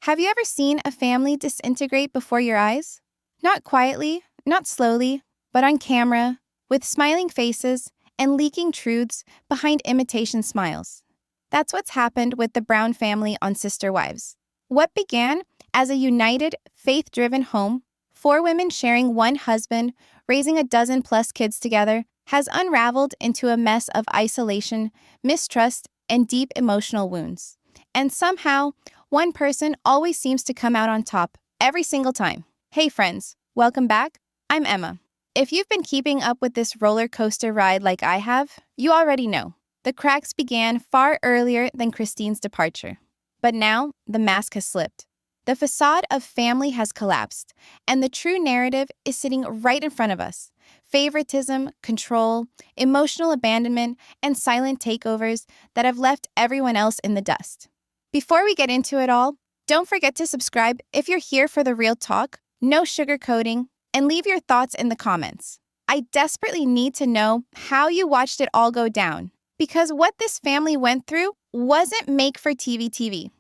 Have you ever seen a family disintegrate before your eyes? Not quietly, not slowly, but on camera, with smiling faces and leaking truths behind imitation smiles. That's what's happened with the Brown family on Sister Wives. What began as a united, faith-driven home, four women sharing one husband, raising a dozen plus kids together, has unraveled into a mess of isolation, mistrust, and deep emotional wounds. And somehow, one person always seems to come out on top every single time. Hey friends, welcome back. I'm Emma. If you've been keeping up with this roller coaster ride like I have, you already know. The cracks began far earlier than Christine's departure. But now, the mask has slipped. The facade of family has collapsed, and the true narrative is sitting right in front of us. Favoritism, control, emotional abandonment, and silent takeovers that have left everyone else in the dust. Before we get into it all, don't forget to subscribe if you're here for the real talk, no sugarcoating, and leave your thoughts in the comments. I desperately need to know how you watched it all go down, because what this family went through wasn't make-for-TV TV.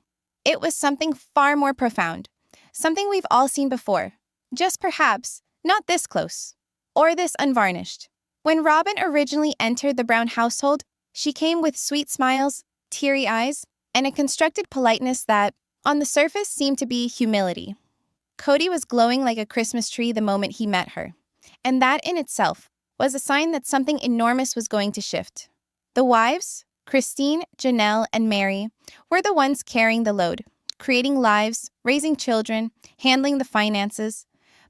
It was something far more profound, something we've all seen before, just perhaps not this close, or this unvarnished. When Robyn originally entered the Brown household, she came with sweet smiles, teary eyes, and a constructed politeness that, on the surface, seemed to be humility. Kody was glowing like a Christmas tree the moment he met her, and that in itself was a sign that something enormous was going to shift. The wives, Christine, Janelle, and Meri, were the ones carrying the load, creating lives, raising children, handling the finances.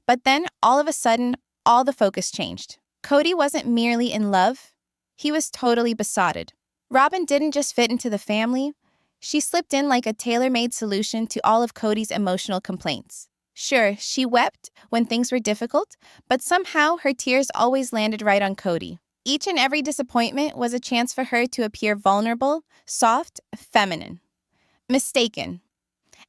But then, all of a sudden, all the focus changed. Kody wasn't merely in love, he was totally besotted. Robyn didn't just fit into the family, she slipped in like a tailor-made solution to all of Kody's emotional complaints. Sure, she wept when things were difficult, but somehow her tears always landed right on Kody. Each and every disappointment was a chance for her to appear vulnerable, soft, feminine. Mistaken.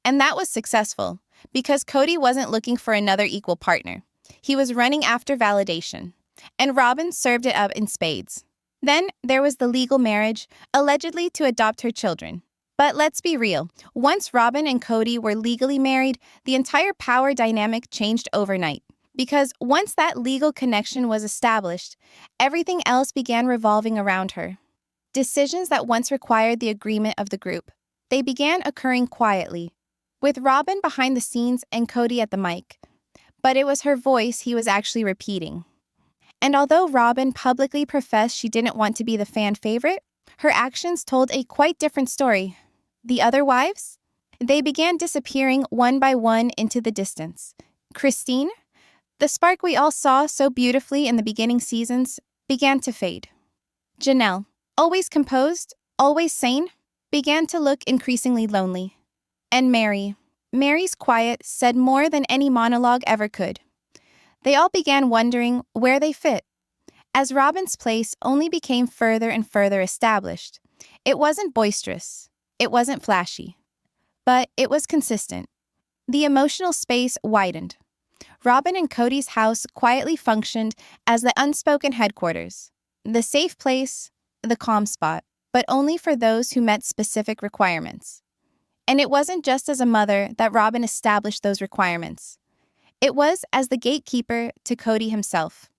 And that was successful, because Kody wasn't looking for another equal partner. He was running after validation, and Robyn served it up in spades. Then there was the legal marriage, allegedly to adopt her children. But let's be real, once Robyn and Kody were legally married, the entire power dynamic changed overnight. Because once that legal connection was established, everything else began revolving around her. Decisions that once required the agreement of the group, they began occurring quietly, with Robyn behind the scenes and Kody at the mic. But it was her voice he was actually repeating. And although Robyn publicly professed she didn't want to be the fan favorite, her actions told a quite different story. The other wives? They began disappearing one by one into the distance. Christine, the spark we all saw so beautifully in the beginning seasons, began to fade. Janelle, always composed, always sane, began to look increasingly lonely. And Meri's quiet said more than any monologue ever could. They all began wondering where they fit. As Robyn's place only became further and further established, it wasn't boisterous, it wasn't flashy, but it was consistent. The emotional space widened. Robyn and Kody's house quietly functioned as the unspoken headquarters, the safe place, the calm spot, but only for those who met specific requirements. And it wasn't just as a mother that Robyn established those requirements. It was as the gatekeeper to Kody himself.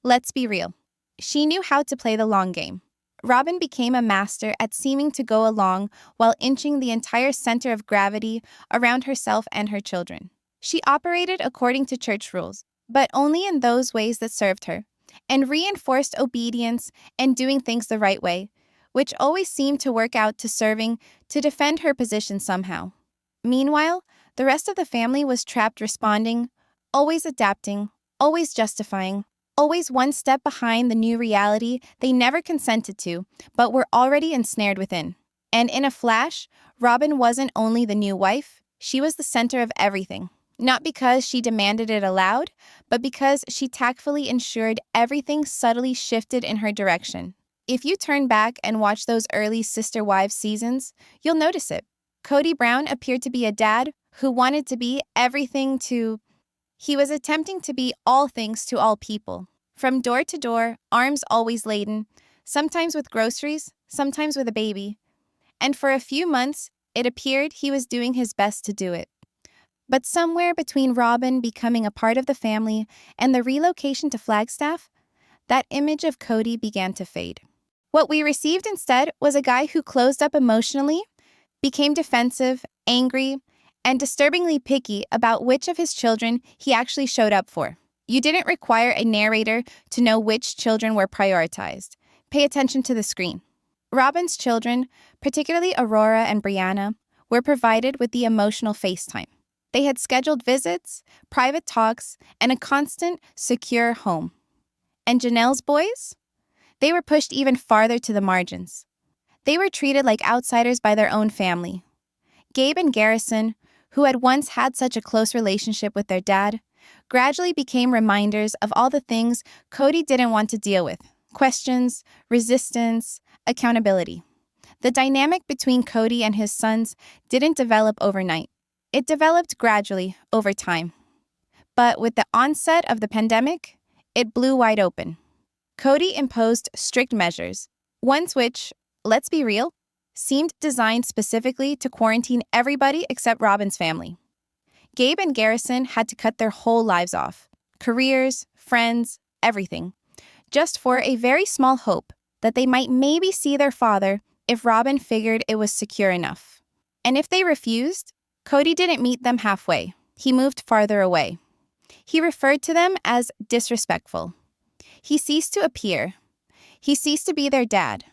Let's be real. She knew how to play the long game. Robyn became a master at seeming to go along while inching the entire center of gravity around herself and her children. She operated according to church rules, but only in those ways that served her, and reinforced obedience and doing things the right way, which always seemed to work out to serving to defend her position somehow. Meanwhile, the rest of the family was trapped responding, always adapting, always justifying, always one step behind the new reality they never consented to, but were already ensnared within. And in a flash, Robyn wasn't only the new wife, she was the center of everything. Not because she demanded it aloud, but because she tactfully ensured everything subtly shifted in her direction. If you turn back and watch those early Sister Wives seasons, you'll notice it. Kody Brown appeared to be a dad who wanted to be everything to... He was attempting to be all things to all people. From door to door, arms always laden, sometimes with groceries, sometimes with a baby. And for a few months, it appeared he was doing his best to do it. But somewhere between Robyn becoming a part of the family and the relocation to Flagstaff, that image of Kody began to fade. What we received instead was a guy who closed up emotionally, became defensive, angry, and disturbingly picky about which of his children he actually showed up for. You didn't require a narrator to know which children were prioritized. Pay attention to the screen. Robyn's children, particularly Aurora and Brianna, were provided with the emotional FaceTime. They had scheduled visits, private talks, and a constant, secure home. And Janelle's boys? They were pushed even farther to the margins. They were treated like outsiders by their own family. Gabe and Garrison, who had once had such a close relationship with their dad, gradually became reminders of all the things Kody didn't want to deal with: questions, resistance, accountability. The dynamic between Kody and his sons didn't develop overnight. It developed gradually over time. But with the onset of the pandemic, it blew wide open. Kody imposed strict measures, ones which, let's be real, seemed designed specifically to quarantine everybody except Robyn's family. Gabe and Garrison had to cut their whole lives off, careers, friends, everything, just for a very small hope that they might maybe see their father if Robyn figured it was secure enough. And if they refused, Kody didn't meet them halfway. He moved farther away. He referred to them as disrespectful. He ceased to appear. He ceased to be their dad.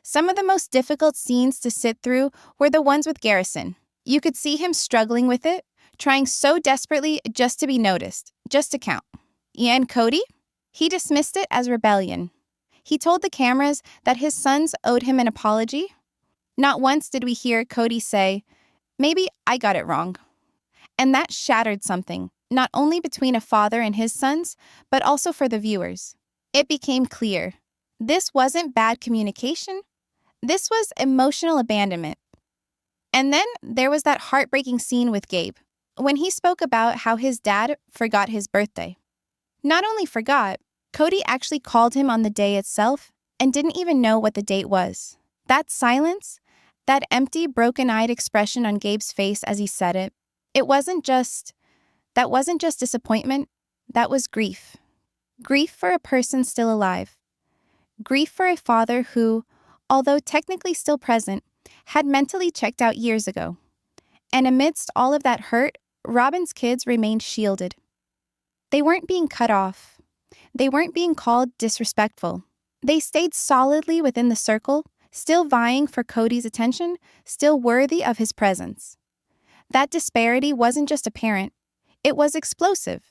Some of the most difficult scenes to sit through were the ones with Garrison. You could see him struggling with it, trying so desperately just to be noticed, just to count. And Kody? He dismissed it as rebellion. He told the cameras that his sons owed him an apology. Not once did we hear Kody say, "Maybe I got it wrong." And that shattered something, not only between a father and his sons, but also for the viewers. It became clear. This wasn't bad communication. This was emotional abandonment. And then there was that heartbreaking scene with Gabe, when he spoke about how his dad forgot his birthday. Not only forgot, Kody actually called him on the day itself and didn't even know what the date was. That silence, that empty, broken-eyed expression on Gabe's face as he said it, that wasn't just disappointment, that was grief. Grief for a person still alive. Grief for a father who, although technically still present, had mentally checked out years ago. And amidst all of that hurt, Robyn's kids remained shielded. They weren't being cut off. They weren't being called disrespectful. They stayed solidly within the circle, still vying for Kody's attention, still worthy of his presence. That disparity wasn't just apparent, it was explosive.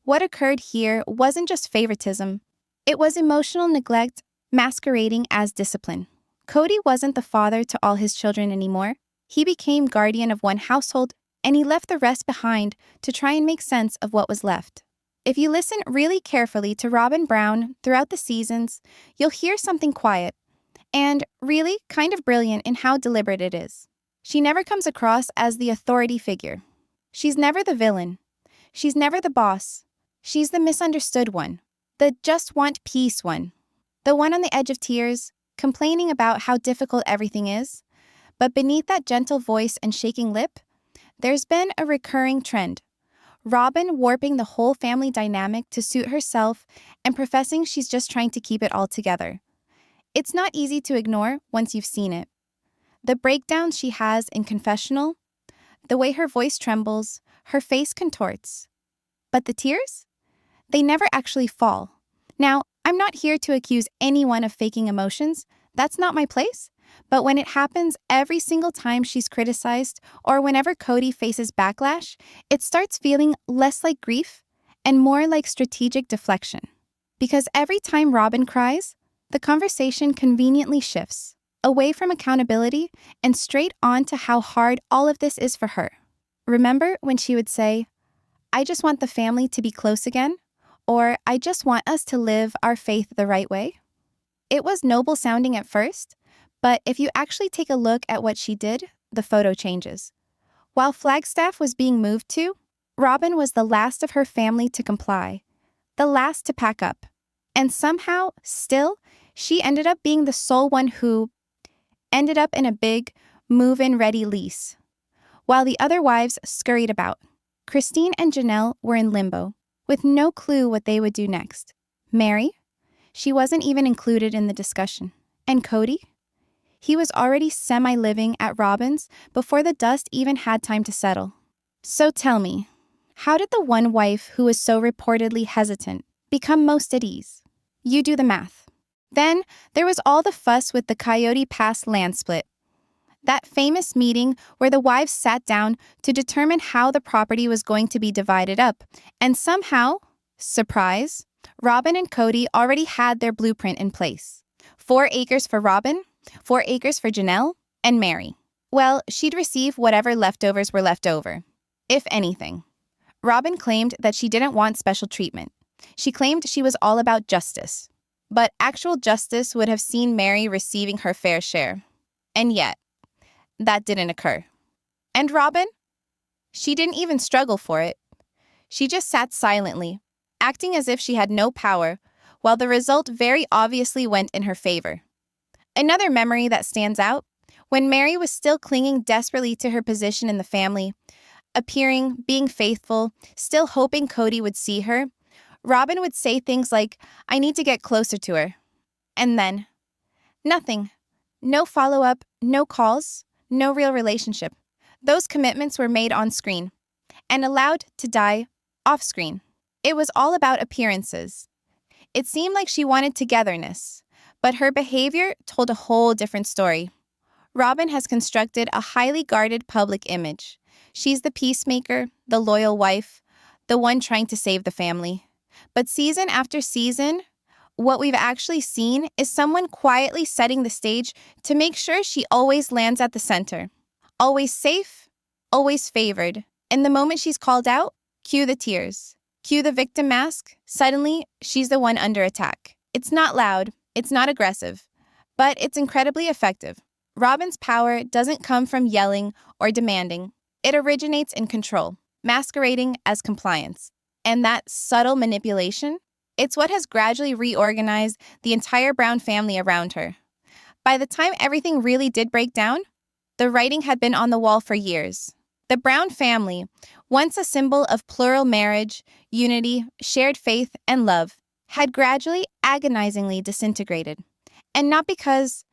What occurred here wasn't just favoritism, it was emotional neglect masquerading as discipline. Kody wasn't the father to all his children anymore. He became guardian of one household, and he left the rest behind to try and make sense of what was left. If you listen really carefully to Robyn Brown throughout the seasons, you'll hear something quiet and really kind of brilliant in how deliberate it is. She never comes across as the authority figure. She's never the villain. She's never the boss. She's the misunderstood one, the just want peace one, the one on the edge of tears, complaining about how difficult everything is. But beneath that gentle voice and shaking lip, there's been a recurring trend. Robyn warping the whole family dynamic to suit herself and professing she's just trying to keep it all together. It's not easy to ignore once you've seen it. The breakdowns she has in confessional, the way her voice trembles, her face contorts. But the tears? They never actually fall. Now, I'm not here to accuse anyone of faking emotions. That's not my place. But when it happens every single time she's criticized or whenever Kody faces backlash, it starts feeling less like grief and more like strategic deflection. Because every time Robyn cries, the conversation conveniently shifts away from accountability and straight on to how hard all of this is for her. Remember when she would say, "I just want the family to be close again," or "I just want us to live our faith the right way"? It was noble sounding at first, but if you actually take a look at what she did, the photo changes. While Flagstaff was being moved to, Robyn was the last of her family to comply, the last to pack up. And somehow, still, she ended up being the sole one who ended up in a big, move-in ready lease, while the other wives scurried about. Christine and Janelle were in limbo, with no clue what they would do next. Meri? She wasn't even included in the discussion. And Kody? He was already semi-living at Robyn's before the dust even had time to settle. So tell me, how did the one wife who was so reportedly hesitant become most at ease? You do the math. Then there was all the fuss with the Coyote Pass land split. That famous meeting where the wives sat down to determine how the property was going to be divided up, and somehow, surprise, Robyn and Kody already had their blueprint in place. 4 acres for Robyn, 4 acres for Janelle, and Meri. Well, she'd receive whatever leftovers were left over, if anything. Robyn claimed that she didn't want special treatment. She claimed she was all about justice. But actual justice would have seen Meri receiving her fair share. And yet, that didn't occur. And Robyn? She didn't even struggle for it. She just sat silently, acting as if she had no power, while the result very obviously went in her favor. Another memory that stands out, when Meri was still clinging desperately to her position in the family, appearing, being faithful, still hoping Kody would see her, Robyn would say things like, "I need to get closer to her." And then, nothing. No follow-up, no calls, no real relationship. Those commitments were made on screen and allowed to die off screen. It was all about appearances. It seemed like she wanted togetherness, but her behavior told a whole different story. Robyn has constructed a highly guarded public image. She's the peacemaker, the loyal wife, the one trying to save the family. But season after season, what we've actually seen is someone quietly setting the stage to make sure she always lands at the center. Always safe, always favored. And the moment she's called out, cue the tears. Cue the victim mask. Suddenly, she's the one under attack. It's not loud, it's not aggressive, but it's incredibly effective. Robyn's power doesn't come from yelling or demanding. It originates in control, masquerading as compliance. And that subtle manipulation, it's what has gradually reorganized the entire Brown family around her. By the time everything really did break down, the writing had been on the wall for years. The Brown family, once a symbol of plural marriage, unity, shared faith, and love, had gradually, agonizingly disintegrated. And not because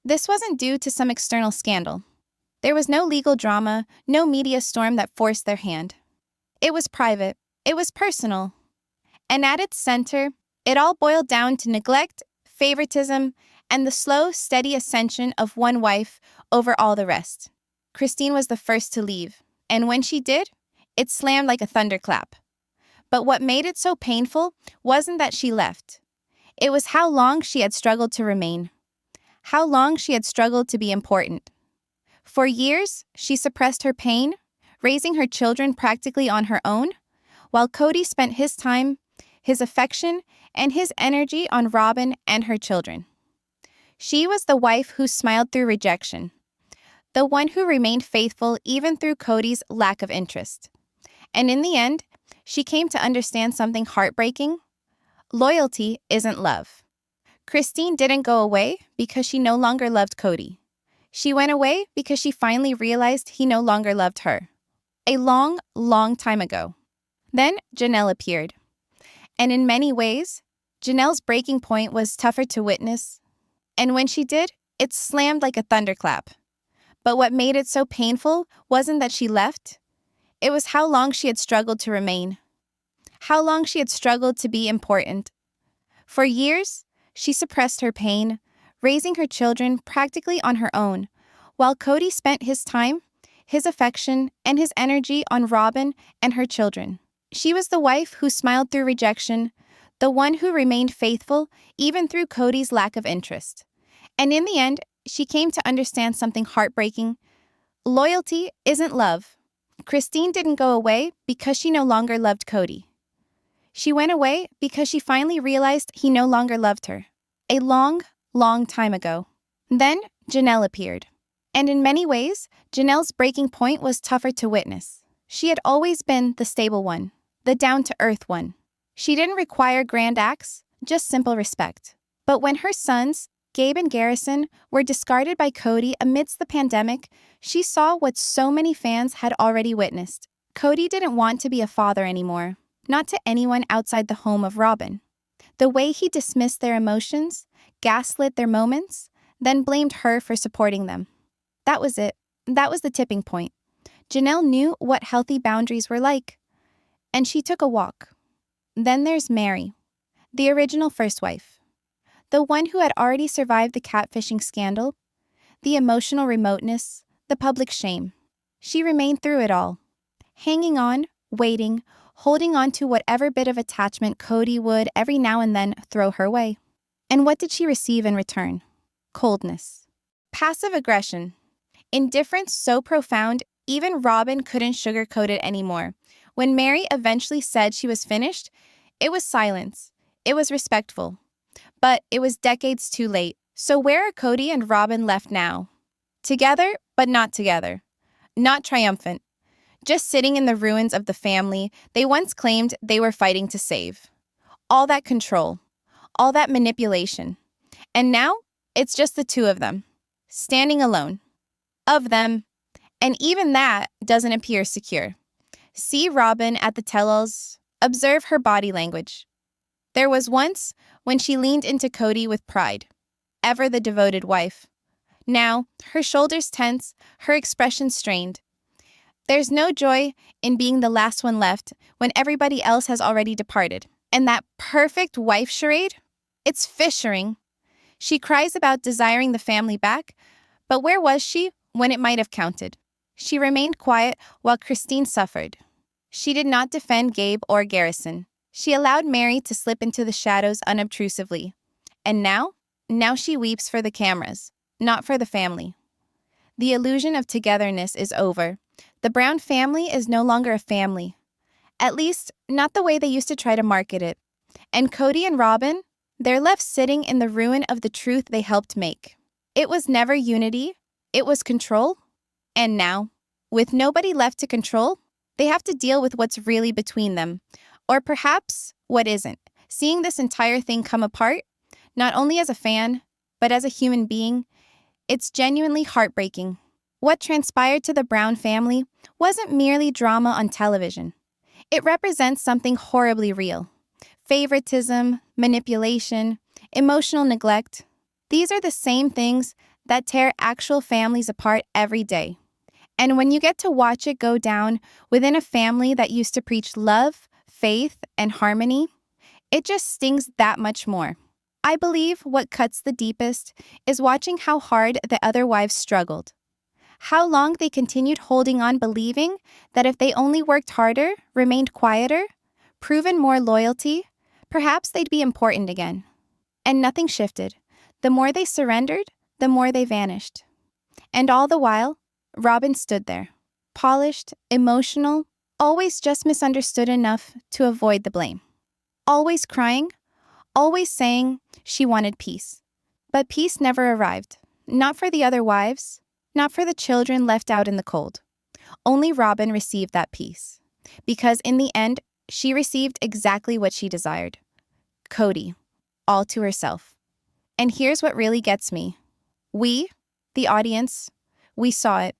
this wasn't due to some external scandal. There was no legal drama, no media storm that forced their hand. It was private. It was personal. And at its center, it all boiled down to neglect, favoritism, and the slow, steady ascension of one wife over all the rest. Christine was the first to leave, and when she did, it slammed like a thunderclap. But what made it so painful wasn't that she left. It was how long she had struggled to remain. How long she had struggled to be important. For years, she suppressed her pain, raising her children practically on her own, while Kody spent his time, his affection, and his energy on Robyn and her children. She was the wife who smiled through rejection, the one who remained faithful even through Kody's lack of interest. And in the end, she came to understand something heartbreaking. Loyalty isn't love. Christine didn't go away because she no longer loved Kody. She went away because she finally realized he no longer loved her. A long, long time ago. Then Janelle appeared. And in many ways, Janelle's breaking point was tougher to witness. And when she did, it slammed like a thunderclap. But what made it so painful wasn't that she left. It was how long she had struggled to remain. How long she had struggled to be important. For years, she suppressed her pain, raising her children practically on her own, while Kody spent his time, his affection, and his energy on Robyn and her children. She was the wife who smiled through rejection, the one who remained faithful even through Kody's lack of interest. And in the end, she came to understand something heartbreaking. Loyalty isn't love. Christine didn't go away because she no longer loved Kody. She went away because she finally realized he no longer loved her. A long, long time ago. Then Janelle appeared. And in many ways, Janelle's breaking point was tougher to witness. She had always been the stable one, the down-to-earth one. She didn't require grand acts, just simple respect. But when her sons, Gabe and Garrison, were discarded by Kody amidst the pandemic, she saw what so many fans had already witnessed. Kody didn't want to be a father anymore, not to anyone outside the home of Robyn. The way he dismissed their emotions, gaslit their moments, then blamed her for supporting them. That was it. That was the tipping point. Janelle knew what healthy boundaries were like, and she took a walk. Then there's Meri, the original first wife. The one who had already survived the catfishing scandal, the emotional remoteness, the public shame. She remained through it all, hanging on, waiting, holding on to whatever bit of attachment Kody would every now and then throw her way. And what did she receive in return? Coldness. Passive aggression. Indifference so profound, even Robyn couldn't sugarcoat it anymore. When Meri eventually said she was finished, it was silence. It was respectful. But it was decades too late. So where are Kody and Robyn left now? Together, but not together. Not triumphant. Just sitting in the ruins of the family they once claimed they were fighting to save. All that control. All that manipulation. And now, it's just the two of them. Standing alone. Of them. And even that doesn't appear secure. See Robyn at the tell-alls. Observe her body language. There was once when she leaned into Kody with pride. Ever the devoted wife. Now, her shoulders tense, her expression strained. There's no joy in being the last one left when everybody else has already departed. And that perfect wife charade? It's fissuring. She cries about desiring the family back, but where was she when it might have counted? She remained quiet while Christine suffered. She did not defend Gabe or Garrison. She allowed Meri to slip into the shadows unobtrusively. And now she weeps for the cameras, not for the family. The illusion of togetherness is over. The Brown family is no longer a family. At least, not the way they used to try to market it. And Kody and Robyn, they're left sitting in the ruin of the truth they helped make. It was never unity. It was control. And now, with nobody left to control, they have to deal with what's really between them. Or perhaps what isn't. Seeing this entire thing come apart, not only as a fan, but as a human being, it's genuinely heartbreaking. What transpired to the Brown family wasn't merely drama on television. It represents something horribly real. Favoritism, manipulation, emotional neglect. These are the same things that tear actual families apart every day. And when you get to watch it go down within a family that used to preach love, faith, and harmony, it just stings that much more. I believe what cuts the deepest is watching how hard the other wives struggled. How long they continued holding on, believing that if they only worked harder, remained quieter, proven more loyalty, perhaps they'd be important again. And nothing shifted. The more they surrendered, the more they vanished. And all the while, Robyn stood there, polished, emotional, always just misunderstood enough to avoid the blame. Always crying, always saying she wanted peace. But peace never arrived. Not for the other wives, not for the children left out in the cold. Only Robyn received that peace. Because in the end, she received exactly what she desired. Kody, all to herself. And here's what really gets me. We, the audience, we saw it.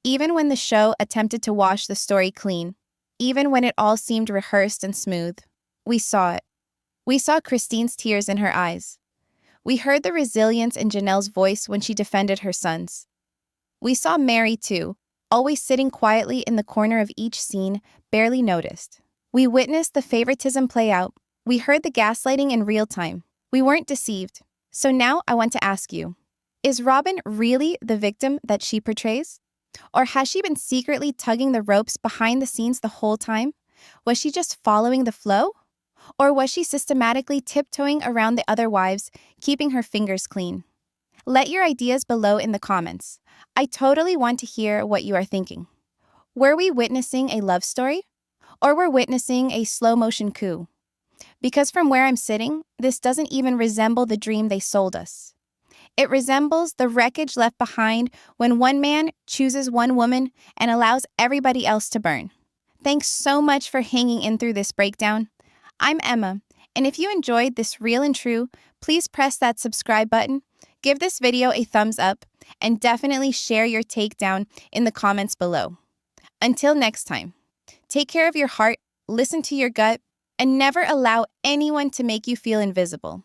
Even when the show attempted to wash the story clean, even when it all seemed rehearsed and smooth, we saw it. We saw Christine's tears in her eyes. We heard the resilience in Janelle's voice when she defended her sons. We saw Meri too, always sitting quietly in the corner of each scene, barely noticed. We witnessed the favoritism play out. We heard the gaslighting in real time. We weren't deceived. So now I want to ask you, is Robyn really the victim that she portrays? Or has she been secretly tugging the ropes behind the scenes the whole time? Was she just following the flow? Or was she systematically tiptoeing around the other wives, keeping her fingers clean? Let your ideas below in the comments. I totally want to hear what you are thinking. Were we witnessing a love story? Or were witnessing a slow-motion coup? Because from where I'm sitting, this doesn't even resemble the dream they sold us. It resembles the wreckage left behind when one man chooses one woman and allows everybody else to burn. Thanks so much for hanging in through this breakdown. I'm Emma, and if you enjoyed this real and true, please press that subscribe button, give this video a thumbs up, and definitely share your take down in the comments below. Until next time. Take care of your heart, listen to your gut, and never allow anyone to make you feel invisible.